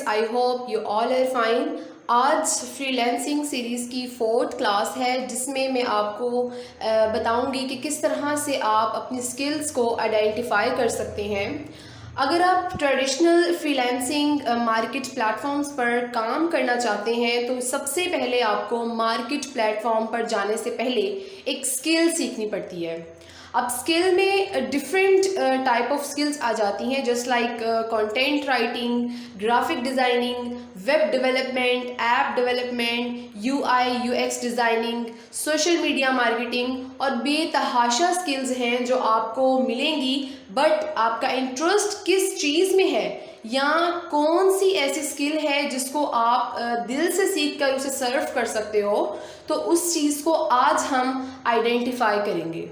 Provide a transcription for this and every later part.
I hope you all are fine. आज freelancing series की 4th class है जिसमें मैं आपको बताऊंगी कि किस तरह से आप अपनी स्किल्स को आइडेंटिफाई कर सकते हैं। अगर आप ट्रेडिशनल फ्रीलांसिंग मार्केट प्लेटफॉर्म्स पर काम करना चाहते हैं तो सबसे पहले आपको मार्केट प्लेटफॉर्म पर जाने से पहले एक स्किल सीखनी पड़ती है। अब स्किल में डिफरेंट टाइप ऑफ स्किल्स आ जाती हैं, just like content writing, graphic designing, web development, app development, UI UX designing, social media marketing और बेतहाशा स्किल्स हैं जो आपको मिलेंगी। बट आपका इंटरेस्ट किस चीज़ में है या कौन सी ऐसी स्किल है जिसको आप दिल से सीख कर उसे सर्व कर सकते हो, तो उस चीज़ को आज हम आइडेंटिफाई करेंगे।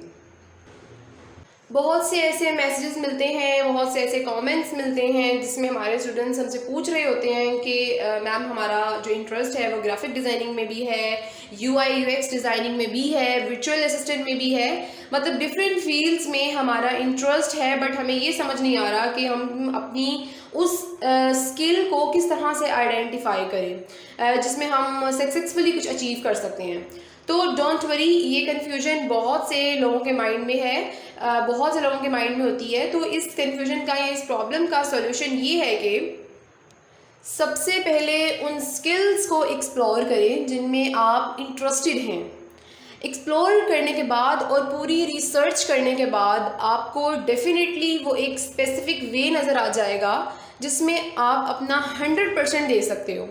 बहुत से ऐसे मैसेजेस मिलते हैं, बहुत से ऐसे कमेंट्स मिलते हैं जिसमें हमारे स्टूडेंट्स हमसे पूछ रहे होते हैं कि मैम हमारा जो इंटरेस्ट है वो ग्राफिक डिज़ाइनिंग में भी है, यूआई यूएक्स डिज़ाइनिंग में भी है, वर्चुअल असिस्टेंट में भी है, मतलब डिफरेंट फील्ड्स में हमारा इंटरेस्ट है। बट हमें ये समझ नहीं आ रहा कि हम अपनी उस स्किल को किस तरह से आइडेंटिफाई करें जिसमें हम सक्सेसफुली कुछ अचीव कर सकते हैं। तो डोंट वरी, ये कन्फ्यूजन बहुत से लोगों के माइंड में है, बहुत से लोगों के माइंड में होती है। तो इस कन्फ्यूजन का या इस प्रॉब्लम का सॉल्यूशन ये है कि सबसे पहले उन स्किल्स को एक्सप्लोर करें जिनमें आप इंटरेस्टेड हैं। एक्सप्लोर करने के बाद और पूरी रिसर्च करने के बाद आपको डेफिनेटली वो एक स्पेसिफिक वे नज़र आ जाएगा जिसमें आप अपना 100% दे सकते हो।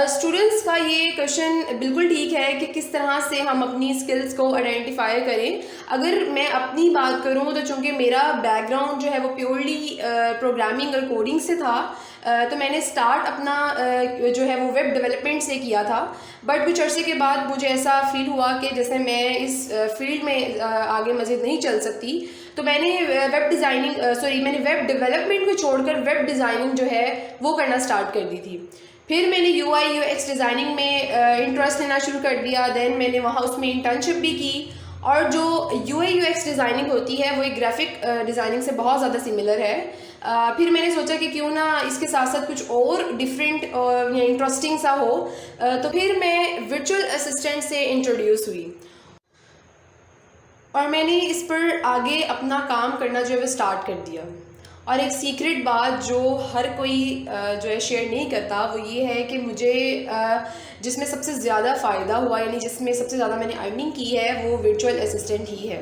स्टूडेंट्स का ये क्वेश्चन बिल्कुल ठीक है कि किस तरह से हम अपनी स्किल्स को आइडेंटिफाई करें। अगर मैं अपनी बात करूं तो चूँकि मेरा बैकग्राउंड जो है वो प्योरली प्रोग्रामिंग और कोडिंग से था, तो मैंने स्टार्ट अपना जो है वो वेब डेवलपमेंट से किया था। बट कुछ अर्से के बाद मुझे ऐसा फील हुआ कि जैसे मैं इस फील्ड में आगे मज़ीद नहीं चल सकती, तो मैंने मैंने वेब डेवलपमेंट को छोड़कर वेब डिज़ाइनिंग जो है वो करना स्टार्ट कर दी थी। फिर मैंने यूआई यूएक्स डिज़ाइनिंग में इंटरेस्ट लेना शुरू कर दिया। देन मैंने वहाँ उसमें इंटर्नशिप भी की, और जो यूआई यूएक्स डिज़ाइनिंग होती है वो एक ग्राफिक डिज़ाइनिंग से बहुत ज़्यादा सिमिलर है। फिर मैंने सोचा कि क्यों ना इसके साथ साथ कुछ और डिफरेंट या इंटरेस्टिंग सा हो, तो फिर मैं वर्चुअल असिस्टेंट से इंट्रोड्यूस हुई और मैंने इस पर आगे अपना काम करना जो है वो स्टार्ट कर दिया। और एक सीक्रेट बात जो हर कोई जो है शेयर नहीं करता वो ये है कि मुझे जिसमें सबसे ज़्यादा फ़ायदा हुआ, यानी जिसमें सबसे ज़्यादा मैंने अर्निंग की है, वो वर्चुअल असिस्टेंट ही है।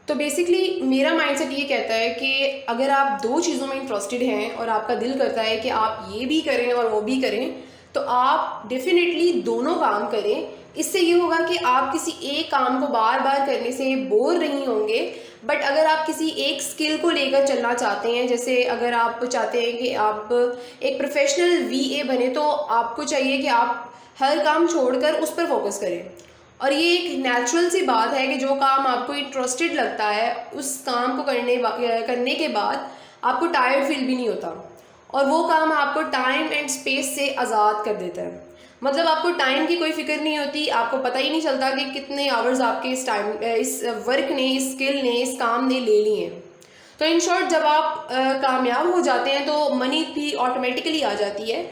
तो बेसिकली मेरा माइंडसेट ये कहता है कि अगर आप दो चीज़ों में इंटरेस्टेड हैं और आपका दिल करता है कि आप ये भी करें और वो भी करें, तो आप डेफिनेटली दोनों काम करें। इससे ये होगा कि आप किसी एक काम को बार बार करने से बोर नहीं होंगे। बट अगर आप किसी एक स्किल को लेकर चलना चाहते हैं, जैसे अगर आप चाहते हैं कि आप एक प्रोफेशनल वीए बने, तो आपको चाहिए कि आप हर काम छोड़कर उस पर फोकस करें। और ये एक नेचुरल सी बात है कि जो काम आपको इंटरेस्टेड लगता है उस काम को करने के बाद आपको टायर्ड फील भी नहीं होता, और वो काम आपको टाइम एंड स्पेस से आज़ाद कर देता है। मतलब आपको टाइम की कोई फिक्र नहीं होती, आपको पता ही नहीं चलता कि कितने आवर्स आपके इस वर्क ने, इस स्किल ने, इस काम ने ले लिए हैं। तो इन शॉर्ट, जब आप कामयाब हो जाते हैं तो मनी भी ऑटोमेटिकली आ जाती है।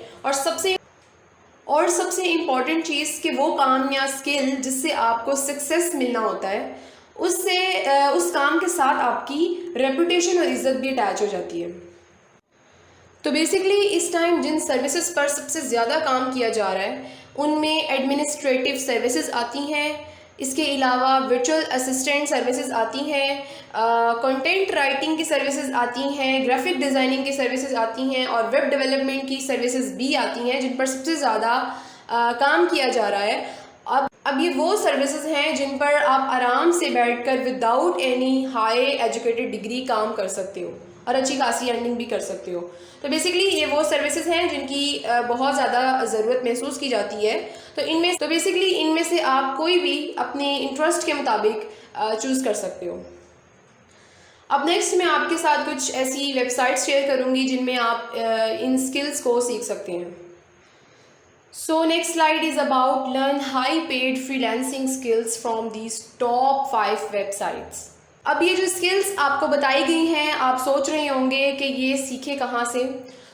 और सबसे इम्पॉर्टेंट चीज़ कि वो काम या स्किल जिससे आपको सक्सेस मिलना होता है, उस काम के साथ आपकी रेपुटेशन और इज्जत भी अटैच हो जाती है। तो बेसिकली इस टाइम जिन सर्विसेज पर सबसे ज़्यादा काम किया जा रहा है उनमें एडमिनिस्ट्रेटिव सर्विसेज आती हैं, इसके अलावा वर्चुअल असिस्टेंट सर्विसेज आती हैं, कंटेंट राइटिंग की सर्विसेज आती हैं, ग्राफिक डिज़ाइनिंग की सर्विसेज आती हैं, और वेब डेवलपमेंट की सर्विसेज भी आती हैं जिन पर सबसे ज़्यादा काम किया जा रहा है। अब ये वो सर्विसेज हैं जिन पर आप आराम से बैठकर without any high educated degree काम कर सकते हो और अच्छी खासी अर्निंग भी कर सकते हो। तो बेसिकली ये वो सर्विसेज हैं जिनकी बहुत ज़्यादा ज़रूरत महसूस की जाती है। तो बेसिकली इनमें से आप कोई भी अपने इंटरेस्ट के मुताबिक चूज़ कर सकते हो। अब नेक्स्ट मैं आपके साथ कुछ ऐसी वेबसाइट्स शेयर करूँगी जिनमें आप इन स्किल्स को सीख सकते हैं। So next slide is about learn high paid freelancing skills from these top 5 websites. अब ये जो स्किल्स आपको बताई गई हैं, आप सोच रहे होंगे कि ये सीखे कहाँ से।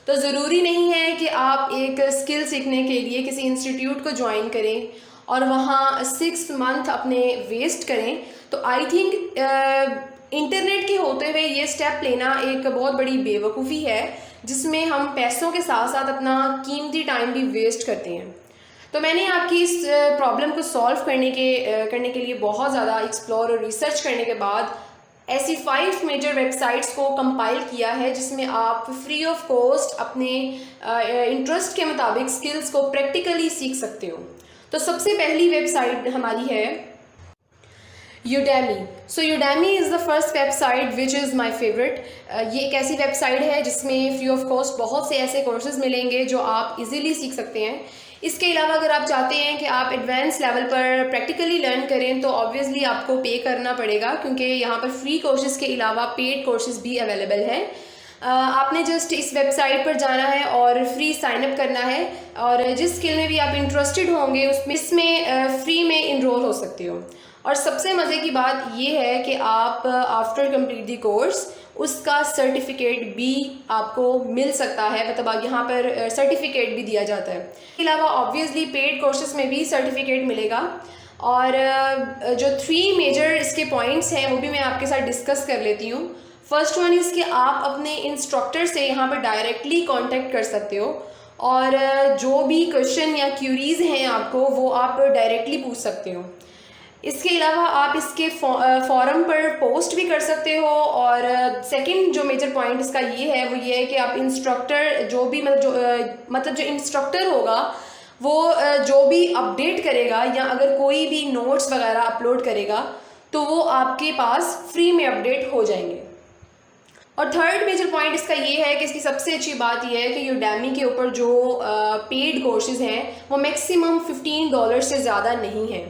तो ज़रूरी नहीं है कि आप एक स्किल सीखने के लिए किसी इंस्टीट्यूट को ज्वाइन करें और वहाँ 6 मंथ अपने वेस्ट करें। तो आई थिंक इंटरनेट के होते हुए ये स्टेप लेना एक बहुत बड़ी बेवकूफ़ी है, जिसमें हम पैसों के साथ साथ अपना कीमती टाइम भी वेस्ट करते हैं। तो मैंने आपकी इस प्रॉब्लम को सॉल्व करने के लिए बहुत ज़्यादा एक्सप्लोर और रिसर्च करने के बाद ऐसी 5 मेजर वेबसाइट्स को कंपाइल किया है, जिसमें आप फ्री ऑफ कॉस्ट अपने इंटरेस्ट के मुताबिक स्किल्स को प्रैक्टिकली सीख सकते हो। तो सबसे पहली वेबसाइट हमारी है Udemy। So Udemy is the first website which is my favourite. ये एक ऐसी वेबसाइट है जिसमें फ्री ऑफ कॉस्ट बहुत से ऐसे कोर्सेज मिलेंगे जो आप इजीली सीख सकते हैं। इसके अलावा अगर आप चाहते हैं कि आप एडवांस लेवल पर प्रैक्टिकली लर्न करें तो ऑब्वियसली आपको पे करना पड़ेगा, क्योंकि यहाँ पर फ्री कोर्सेज़ के अलावा पेड कोर्सेज़ भी अवेलेबल हैं। आपने जस्ट इस वेबसाइट पर जाना है और फ्री साइन अप करना है, और जिस स्किल में भी आप इंटरेस्टेड होंगे इसमें फ्री में इनरोल हो सकते हो। और सबसे मज़े की बात ये है कि आप आफ्टर कंप्लीट दी कोर्स उसका सर्टिफिकेट भी आपको मिल सकता है, मतलब यहाँ पर सर्टिफिकेट भी दिया जाता है। इसके अलावा ऑब्वियसली पेड कोर्सेज में भी सर्टिफिकेट मिलेगा। और जो 3 मेजर इसके पॉइंट्स हैं वो भी मैं आपके साथ डिस्कस कर लेती हूँ। फर्स्ट वन इज़ कि आप अपने इंस्ट्रक्टर से यहाँ पर डायरेक्टली कांटेक्ट कर सकते हो, और जो भी क्वेश्चन या क्यूरीज़ हैं आपको वो आप डायरेक्टली पूछ सकते हो। इसके अलावा आप इसके फॉरम पर पोस्ट भी कर सकते हो। और सेकंड जो मेजर पॉइंट इसका ये है कि आप इंस्ट्रक्टर जो भी मतलब जो इंस्ट्रक्टर होगा वो जो भी अपडेट करेगा या अगर कोई भी नोट्स वगैरह अपलोड करेगा तो वो आपके पास फ्री में अपडेट हो जाएंगे। और थर्ड मेजर पॉइंट इसका ये है कि इसकी सबसे अच्छी बात यह है कि Udemy के ऊपर जो पेड कोर्सेज हैं वो मैक्सिमम $15 से ज़्यादा नहीं है,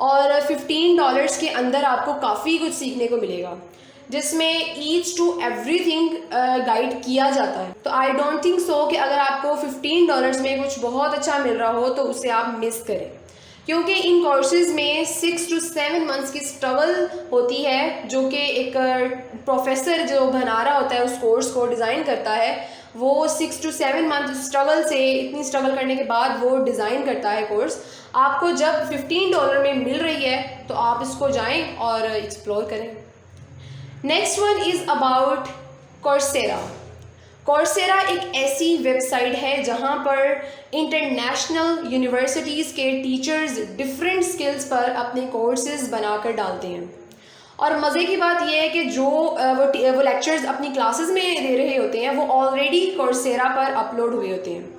और $15 के अंदर आपको काफ़ी कुछ सीखने को मिलेगा, जिसमें ईच टू एवरीथिंग गाइड किया जाता है। तो आई डोंट थिंक सो कि अगर आपको $15 में कुछ बहुत अच्छा मिल रहा हो तो उसे आप मिस करें, क्योंकि इन कोर्सेज़ में 6 to 7 मंथ्स की स्ट्रगल होती है, जो कि एक प्रोफेसर जो बना रहा होता है उस कोर्स को डिज़ाइन करता है, वो 6 to 7 मंथ स्ट्रगल से इतनी स्ट्रगल करने के बाद वो डिज़ाइन करता है कोर्स। आपको जब $15 में मिल रही है तो आप इसको जाएं और एक्सप्लोर करें। Next one is about Coursera. Coursera एक ऐसी वेबसाइट है जहां पर इंटरनेशनल यूनिवर्सिटीज़ के टीचर्स डिफरेंट स्किल्स पर अपने कोर्सेज बनाकर डालते हैं। और मज़े की बात यह है कि जो वो लेक्चर्स अपनी क्लासेस में दे रहे होते हैं वो ऑलरेडी कोर्सेरा पर अपलोड हुए होते हैं।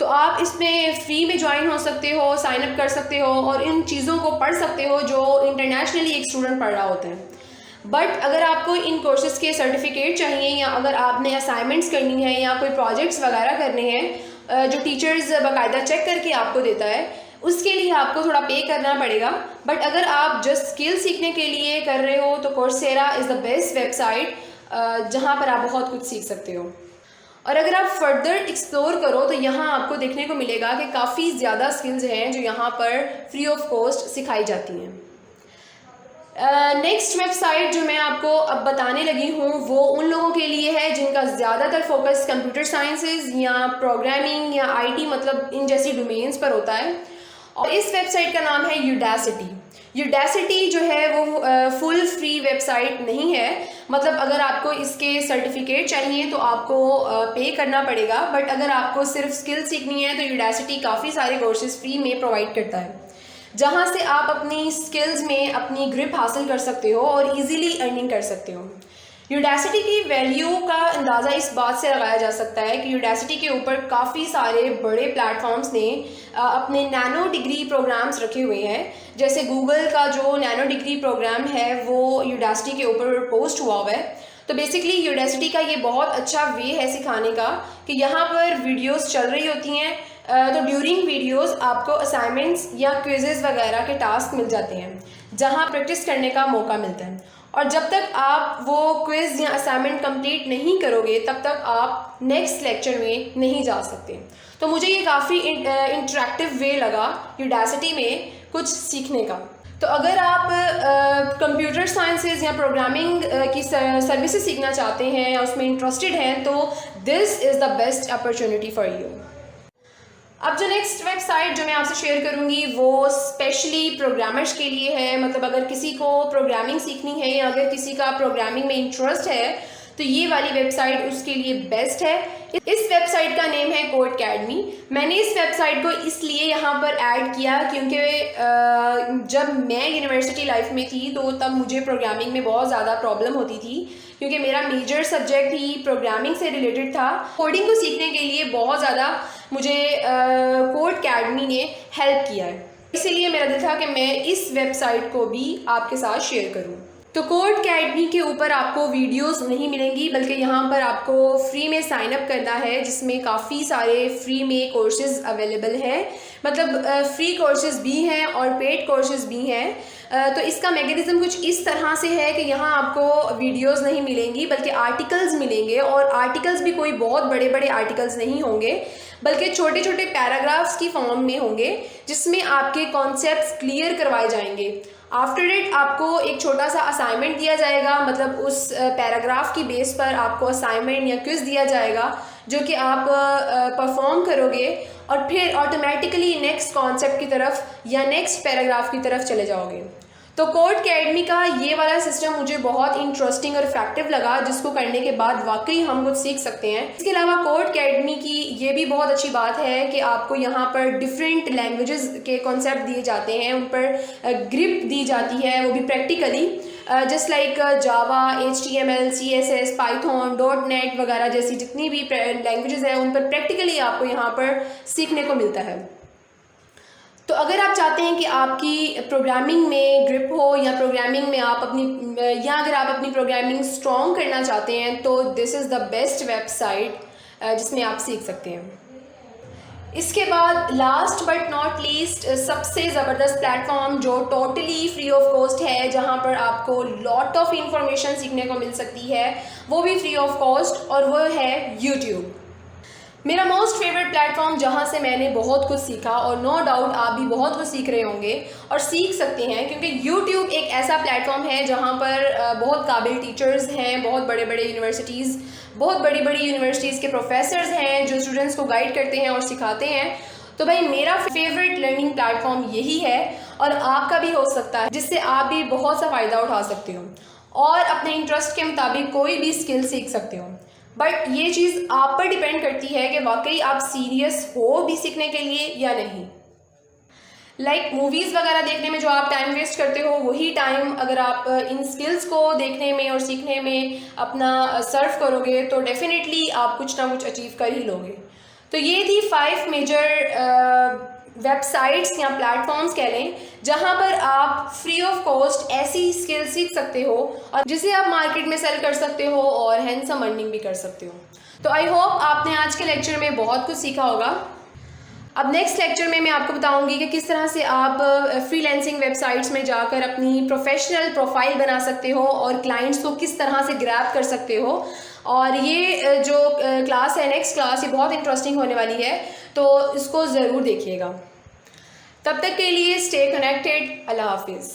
तो आप इसमें फ्री में ज्वाइन हो सकते हो, साइन अप कर सकते हो और इन चीज़ों को पढ़ सकते हो जो इंटरनेशनली एक स्टूडेंट पढ़ रहा होता है। बट अगर आपको इन कोर्सेज़ के सर्टिफिकेट चाहिए या अगर आपने असाइनमेंट्स करनी है या कोई प्रोजेक्ट्स वगैरह करने हैं जो टीचर्स बाकायदा चेक करके आपको देता है, उसके लिए आपको थोड़ा पे करना पड़ेगा। बट अगर आप जस्ट स्किल सीखने के लिए कर रहे हो तो Coursera is the best website जहाँ पर आप बहुत कुछ सीख सकते हो। और अगर आप फर्दर एक्सप्लोर करो तो यहाँ आपको देखने को मिलेगा कि काफ़ी ज़्यादा स्किल्स हैं जो यहाँ पर फ्री ऑफ कॉस्ट सिखाई जाती हैं। नेक्स्ट वेबसाइट जो मैं आपको अब बताने लगी हूँ वो उन लोगों के लिए है जिनका ज़्यादातर फोकस कंप्यूटर साइंसेज या प्रोग्रामिंग या IT मतलब इन जैसी डोमेन्स पर होता है। और इस वेबसाइट का नाम है यूडासिटी। यूडासिटी जो है वो फुल फ्री वेबसाइट नहीं है, मतलब अगर आपको इसके सर्टिफिकेट चाहिए तो आपको पे करना पड़ेगा। बट अगर आपको सिर्फ स्किल सीखनी है तो यूडासिटी काफ़ी सारे कोर्सेज फ्री में प्रोवाइड करता है, जहाँ से आप अपनी स्किल्स में अपनी ग्रिप हासिल कर सकते हो और इजीली अर्निंग कर सकते हो। यूडासिटी की वैल्यू का अंदाज़ा इस बात से लगाया जा सकता है कि यूडासिटी के ऊपर काफ़ी सारे बड़े प्लेटफॉर्म्स ने अपने नैनो डिग्री प्रोग्राम्स रखे हुए हैं। जैसे गूगल का जो नैनो डिग्री प्रोग्राम है वो यूडासिटी के ऊपर पोस्ट हुआ हुआ है। तो बेसिकली यूडासिटी का ये बहुत अच्छा वे है सिखाने का कि यहाँ पर वीडियोस चल रही होती हैं, तो ड्यूरिंग वीडियोस आपको असाइनमेंट्स या क्विजेज़ वगैरह के टास्क मिल जाते हैं जहाँ प्रैक्टिस करने का मौका मिलता है। और जब तक आप वो क्विज़ या असाइनमेंट कंप्लीट नहीं करोगे तब तक आप नेक्स्ट लेक्चर में नहीं जा सकते। तो मुझे ये काफ़ी इंटरेक्टिव वे लगा यूडासिटी में कुछ सीखने का। तो अगर आप कंप्यूटर साइंसेज या प्रोग्रामिंग की सर्विसेज सीखना चाहते हैं या उसमें इंटरेस्टेड हैं तो this is the best opportunity for you. अब जो नेक्स्ट वेबसाइट जो मैं आपसे शेयर करूंगी वो स्पेशली प्रोग्रामर्स के लिए है। मतलब अगर किसी को प्रोग्रामिंग सीखनी है या अगर किसी का प्रोग्रामिंग में इंटरेस्ट है तो ये वाली वेबसाइट उसके लिए बेस्ट है। इस वेबसाइट का नेम है कोडकैडमी। मैंने इस वेबसाइट को इसलिए यहाँ पर ऐड किया क्योंकि जब मैं यूनिवर्सिटी लाइफ में थी तो तब मुझे प्रोग्रामिंग में बहुत ज़्यादा प्रॉब्लम होती थी क्योंकि मेरा मेजर सब्जेक्ट ही प्रोग्रामिंग से रिलेटेड था। कोडिंग को सीखने के लिए बहुत ज़्यादा मुझे कोडकैडमी ने हेल्प किया है, इसीलिए मेरा दिल था कि मैं इस वेबसाइट को भी आपके साथ शेयर करूँ। तो कोडकैडमी के ऊपर आपको वीडियोस नहीं मिलेंगी बल्कि यहाँ पर आपको फ्री में साइन अप करना है, जिसमें काफ़ी सारे फ्री में कोर्सेज अवेलेबल हैं। मतलब फ्री कोर्सेज भी हैं और पेड कोर्सेज भी हैं। तो इसका मैकेनिज़्म कुछ इस तरह से है कि यहाँ आपको वीडियोस नहीं मिलेंगी बल्कि आर्टिकल्स मिलेंगे, और आर्टिकल्स भी कोई बहुत बड़े बड़े आर्टिकल्स नहीं होंगे बल्कि छोटे छोटे पैराग्राफ्स की फॉर्म में होंगे जिसमें आपके कॉन्सेप्ट्स क्लियर करवाए जाएंगे। आफ्टर इट आपको एक छोटा सा असाइनमेंट दिया जाएगा, मतलब उस पैराग्राफ की बेस पर आपको असाइनमेंट या क्विज दिया जाएगा जो कि आप परफॉर्म करोगे और फिर ऑटोमेटिकली नेक्स्ट कॉन्सेप्ट की तरफ या नेक्स्ट पैराग्राफ की तरफ चले जाओगे। तो कोडकैडमी का ये वाला सिस्टम मुझे बहुत इंटरेस्टिंग और इफेक्टिव लगा, जिसको करने के बाद वाकई हम कुछ सीख सकते हैं। इसके अलावा कोडकैडमी की ये भी बहुत अच्छी बात है कि आपको यहाँ पर डिफरेंट लैंग्वेजेस के कॉन्सेप्ट दिए जाते हैं, उन पर ग्रिप दी जाती है, वो भी practically, just like Java, HTML, CSS, Python, .NET वगैरह जैसी जितनी भी लैंग्वेजेस हैं उन पर प्रैक्टिकली आपको यहाँ पर सीखने को मिलता है। तो अगर आप चाहते हैं कि आपकी प्रोग्रामिंग में ग्रिप हो या प्रोग्रामिंग में आप अपनी या अगर आप अपनी प्रोग्रामिंग स्ट्रॉन्ग करना चाहते हैं तो this is the best website जिसमें आप सीख सकते हैं। इसके बाद लास्ट बट नॉट लीस्ट सबसे ज़बरदस्त प्लेटफॉर्म जो टोटली फ्री ऑफ कॉस्ट है, जहां पर आपको लॉट ऑफ इंफॉर्मेशन सीखने को मिल सकती है, वो भी फ्री ऑफ कॉस्ट, और वो है यूट्यूब। मेरा मोस्ट फेवरेट प्लेटफॉर्म जहाँ से मैंने बहुत कुछ सीखा, और नो डाउट आप भी बहुत कुछ सीख रहे होंगे और सीख सकते हैं क्योंकि यूट्यूब एक ऐसा प्लेटफॉर्म है जहाँ पर बहुत काबिल टीचर्स हैं, बहुत बड़ी बड़ी यूनिवर्सिटीज़ के प्रोफेसर्स हैं जो स्टूडेंट्स को गाइड करते हैं और सिखाते हैं। तो भाई मेरा फेवरेट लर्निंग प्लेटफॉर्म यही है और आपका भी हो सकता है, जिससे आप भी बहुत सा फ़ायदा उठा सकते हो और अपने इंटरेस्ट के मुताबिक कोई भी स्किल सीख सकते हो। बट ये चीज़ आप पर डिपेंड करती है कि वाकई आप सीरियस हो भी सीखने के लिए या नहीं। लाइक मूवीज़ वगैरह देखने में जो आप टाइम वेस्ट करते हो, वही टाइम अगर आप इन स्किल्स को देखने में और सीखने में अपना सर्व करोगे तो डेफिनेटली आप कुछ ना कुछ अचीव कर ही लोगे। तो ये थी 5 मेजर वेबसाइट्स या प्लेटफॉर्म्स कह लें जहां पर आप फ्री ऑफ कॉस्ट ऐसी स्किल सीख सकते हो और जिसे आप मार्केट में सेल कर सकते हो और हैंडसम अर्निंग भी कर सकते हो। तो आई होप आपने आज के लेक्चर में बहुत कुछ सीखा होगा। अब नेक्स्ट लेक्चर में मैं आपको बताऊंगी कि किस तरह से आप फ्रीलांसिंग वेबसाइट्स में जाकर अपनी प्रोफेशनल प्रोफाइल बना सकते हो और क्लाइंट्स को किस तरह से ग्रैब कर सकते हो। और ये जो क्लास है, नेक्स्ट क्लास, ये बहुत इंटरेस्टिंग होने वाली है, तो इसको ज़रूर देखिएगा। तब तक के लिए स्टे कनेक्टेड। अल्लाह हाफिज़।